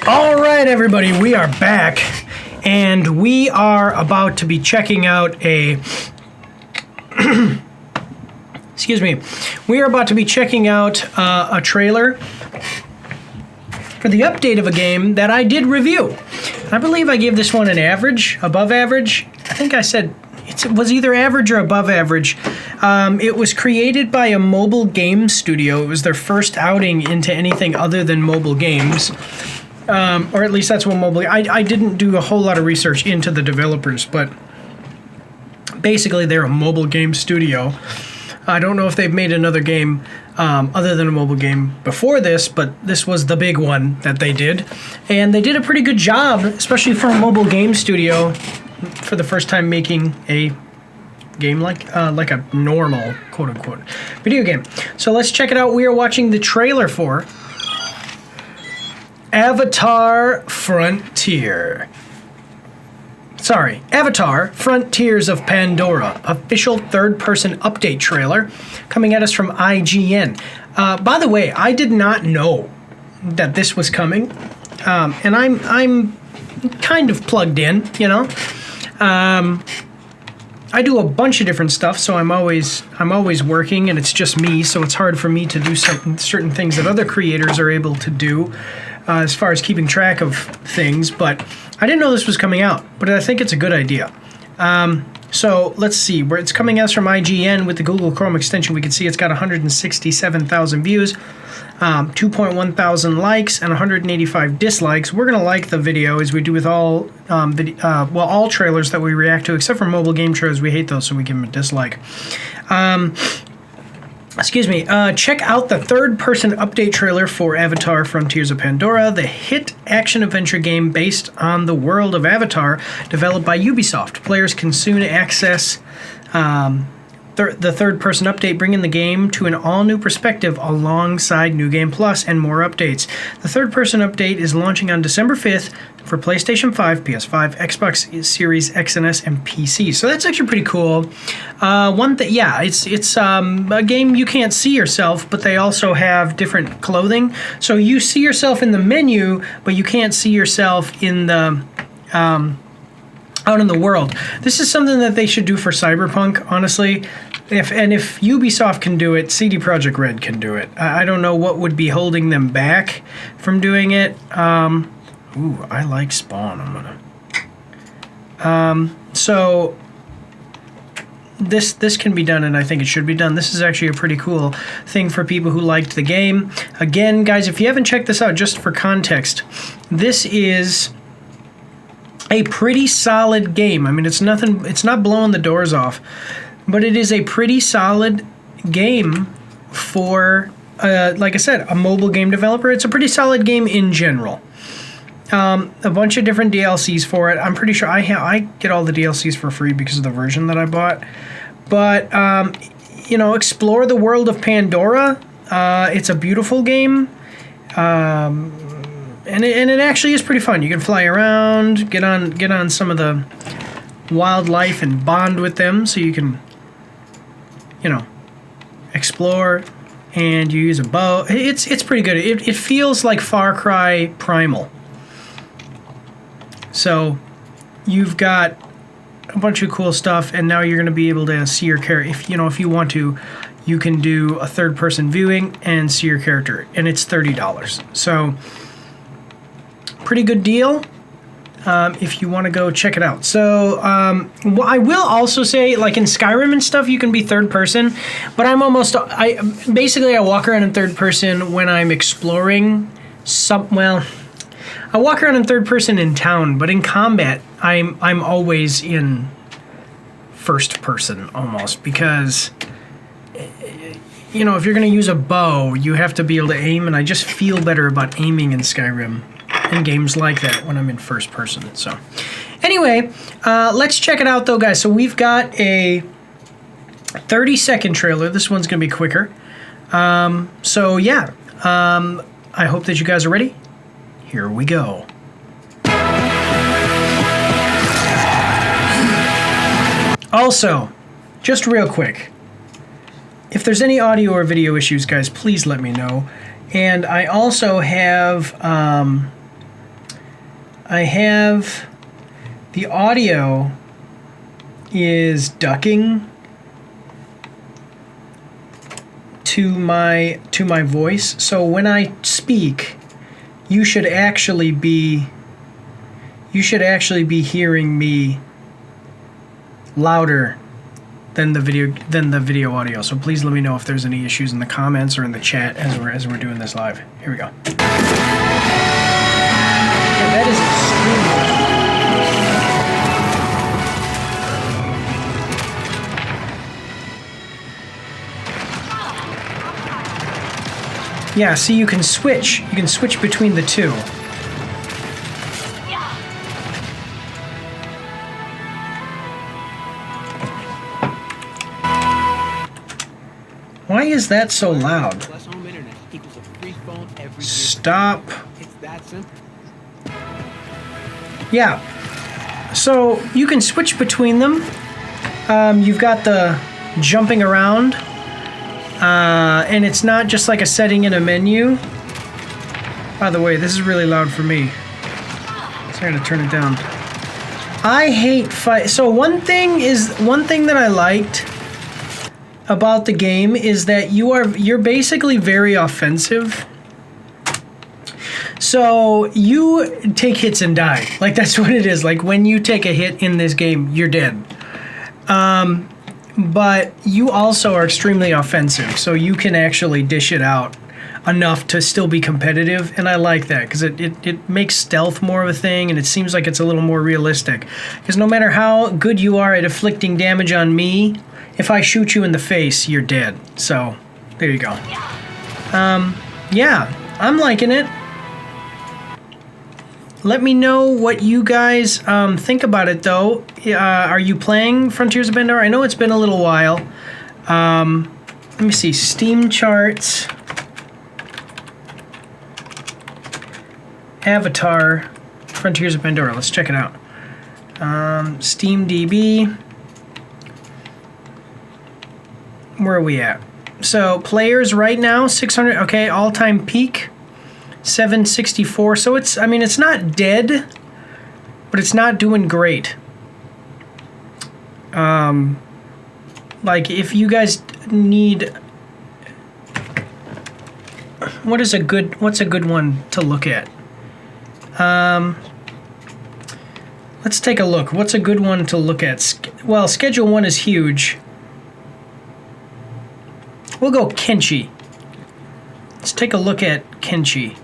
All right, everybody, we are back, and we are about to be checking out a... Excuse me. We are about to be checking out a trailer for the update of a game that I did review. I believe I gave this one an average, above average. I think I said it was either average or above average. It was created by a mobile game studio. It was their first outing into anything other than mobile games. Or at least that's what mobile... I didn't do a whole lot of research into the developers, but basically they're a mobile game studio. I don't know if they've made another game other than a mobile game before this, but this was the big one that they did. And they did a pretty good job, especially for a mobile game studio, for the first time making a game like a normal, quote-unquote, video game. So let's check it out. We are watching the trailer for Avatar Frontier. Sorry, Avatar Frontiers of Pandora, official third-person update trailer coming at us from IGN. By the way, I did not know that this was coming, and I'm kind of plugged in, you know. I do a bunch of different stuff, so I'm always working, and it's just me, so it's hard for me to do certain things that other creators are able to do. As far as keeping track of things, but I didn't know this was coming out, but I think it's a good idea. So let's see, where it's coming out from IGN with the Google Chrome extension. We can see it's got 167,000 views, 2.1 thousand likes, and 185 dislikes. We're gonna like the video as we do with all all trailers that we react to, except for mobile game trailers. We hate those, so we give them a dislike. Excuse me, check out the third-person update trailer for Avatar Frontiers of Pandora, the hit action-adventure game based on the world of Avatar, developed by Ubisoft. Players can soon access the third-person update, bringing the game to an all-new perspective alongside New Game Plus and more updates. The third-person update is launching on December 5th for PlayStation 5, PS5, Xbox Series X and S, and PC. So that's actually pretty cool. It's a game you can't see yourself, but they also have different clothing. So you see yourself in the menu, but you can't see yourself in the out in the world. This is something that they should do for Cyberpunk, honestly. If Ubisoft can do it, CD Projekt Red can do it. I don't know what would be holding them back from doing it. Ooh, I like Spawn. So this can be done, and I think it should be done. This is actually a pretty cool thing for people who liked the game. Again, guys, if you haven't checked this out, just for context, this is a pretty solid game. I mean, it's not blowing the doors off, but it is a pretty solid game for, like I said, a mobile game developer. It's a pretty solid game in general. A bunch of different DLCs for it. I'm pretty sure I get all the DLCs for free because of the version that I bought. But, explore the world of Pandora. It's a beautiful game. And it actually is pretty fun. You can fly around, get on some of the wildlife and bond with them, so you can, explore, and you use a bow. It's pretty good. It feels like Far Cry Primal. So you've got a bunch of cool stuff, and now you're going to be able to see your character. If you want to, you can do a third-person viewing and see your character, and it's $30. So pretty good deal if you want to go check it out. So I will also say, like in Skyrim and stuff, you can be third person, but I walk around in third person when I'm exploring I walk around in third person in town, but in combat I'm always in first person almost, because if you're going to use a bow, you have to be able to aim, and I just feel better about aiming in Skyrim and games like that when I'm in first person. So anyway, let's check it out though, guys. So we've got a 30-second trailer. This one's gonna be quicker. I hope that you guys are ready. Here we go. Also, just real quick, if there's any audio or video issues, guys, please let me know. And I also have I have the audio is ducking to my voice. So when I speak, you should actually be hearing me louder than the video audio. So please let me know if there's any issues in the comments or in the chat as we're doing this live. Here we go. Yeah, that is extremely. Yeah, see, you can switch. You can switch between the two. Why is that so loud? Stop. Yeah. So you can switch between them. You've got the jumping around. And it's not just like a setting in a menu. By the way, this is really loud for me. So I gotta turn it down. I hate fight. So one thing that I liked about the game is that you're basically very offensive. So you take hits and die. Like, that's what it is. Like, when you take a hit in this game, you're dead. But you also are extremely offensive, so you can actually dish it out enough to still be competitive, and I like that because it makes stealth more of a thing, and it seems like it's a little more realistic. Because no matter how good you are at inflicting damage on me, if I shoot you in the face, you're dead. So, there you go. Yeah, I'm liking it. Let me know what you guys think about it, though. Are you playing Frontiers of Pandora? I know it's been a little while. Let me see. Steam charts. Avatar. Frontiers of Pandora. Let's check it out. Steam DB. Where are we at? So, players right now, 600. Okay, all-time peak. 764, so it's not dead, but it's not doing great. Like, if you guys need, what's a good one to look at? Let's take a look. What's a good one to look at? Well, Schedule 1 is huge. We'll go Kenshi. Let's take a look at Kenshi.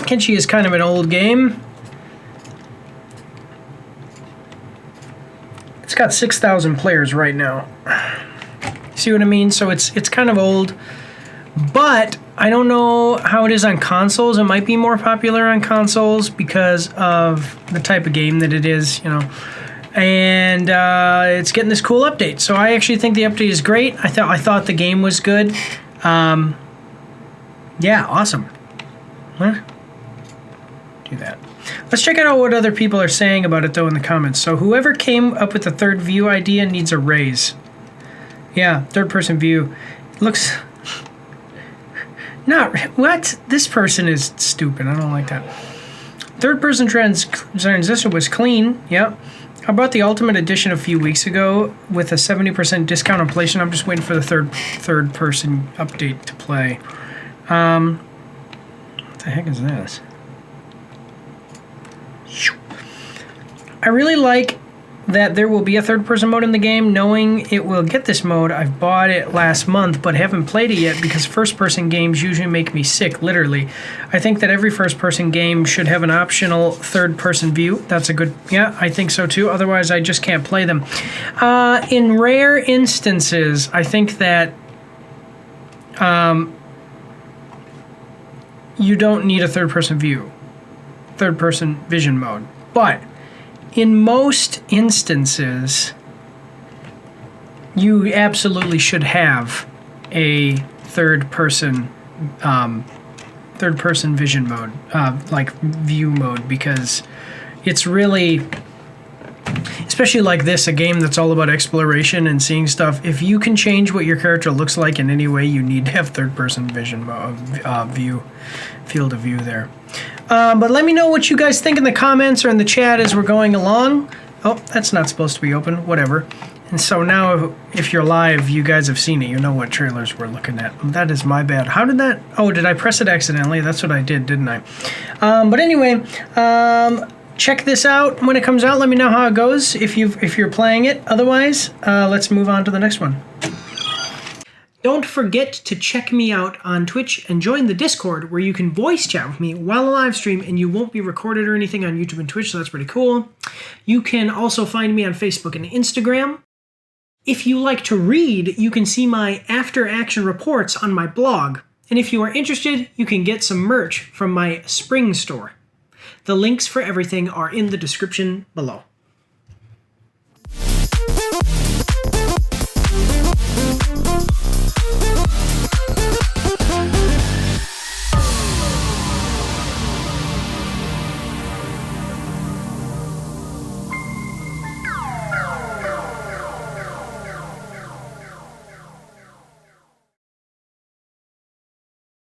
Kenshi is kind of an old game. It's got 6,000 players right now. See what I mean? So it's kind of old, but I don't know how it is on consoles. It might be more popular on consoles because of the type of game that it is, you know. And it's getting this cool update. So I actually think the update is great. I thought the game was good. Yeah, awesome. What? Do that. Let's check out what other people are saying about it, though, in the comments. So whoever came up with the third view idea needs a raise. Yeah, third-person view. Looks... Not... What? This person is stupid. I don't like that. Third-person transition was clean. Yep. I bought the Ultimate Edition a few weeks ago with a 70% discount on PlayStation. I'm just waiting for the third-person update to play. What the heck is this? I really like that there will be a third-person mode in the game, knowing it will get this mode. I've bought it last month, but haven't played it yet because first-person games usually make me sick, literally. I think that every first-person game should have an optional third-person view. That's a good... Yeah, I think so too. Otherwise, I just can't play them. In rare instances, I think that you don't need a third-person view. Third-person vision mode. But in most instances, you absolutely should have a third-person vision mode, like view mode, because it's really, especially like this, a game that's all about exploration and seeing stuff. If you can change what your character looks like in any way, you need to have third-person vision mode, field of view there. But let me know what you guys think in the comments or in the chat as we're going along. Oh, that's not supposed to be open. Whatever. And so now, if you're live, you guys have seen it. You know what trailers we're looking at. That is my bad. How did that... Oh, did I press it accidentally? That's what I did, didn't I? But anyway, check this out when it comes out. Let me know how it goes if you're playing it. Otherwise, let's move on to the next one. Don't forget to check me out on Twitch and join the Discord where you can voice chat with me while I live stream and you won't be recorded or anything on YouTube and Twitch, so that's pretty cool. You can also find me on Facebook and Instagram. If you like to read, you can see my after-action reports on my blog. And if you are interested, you can get some merch from my spring store. The links for everything are in the description below.